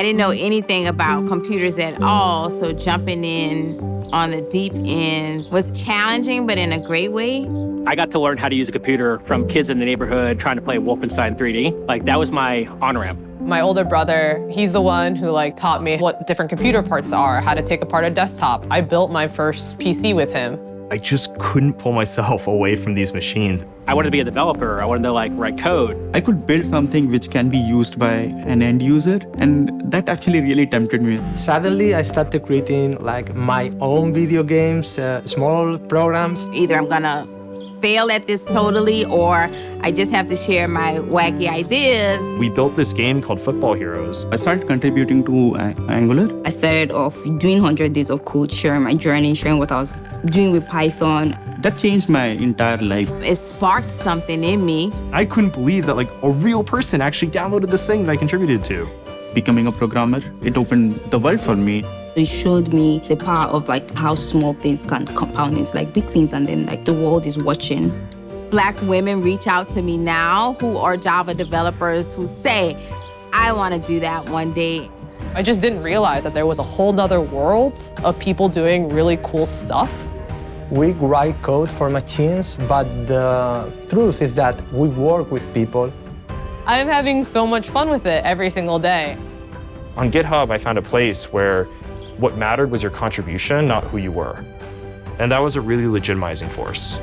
didn't know anything about computers at all, so jumping in on the deep end was challenging, but in a great way. I got to learn how to use a computer from kids in the neighborhood trying to play Wolfenstein 3D. Like, that was my on-ramp. My older brother, he's the one who taught me what different computer parts are, how to take apart a desktop. I built my first PC with him. I just couldn't pull myself away from these machines. I wanted to be a developer. I wanted to write code. I could build something which can be used by an end user, and that actually really tempted me. Suddenly, I started creating my own video games, small programs. Either I'm gonna fail at this totally, or I just have to share my wacky ideas. We built this game called Football Heroes. I started contributing to Angular. I started off doing 100 days of code, sharing my journey, sharing what I was doing with Python. That changed my entire life. It sparked something in me. I couldn't believe that a real person actually downloaded this thing that I contributed to. Becoming a programmer, it opened the world for me. It showed me the power of how small things can compound into big things, and then the world is watching. Black women reach out to me now who are Java developers who say, I want to do that one day. I just didn't realize that there was a whole nother world of people doing really cool stuff. We write code for machines, but the truth is that we work with people. I'm having so much fun with it every single day. On GitHub, I found a place where what mattered was your contribution, not who you were. And that was a really legitimizing force.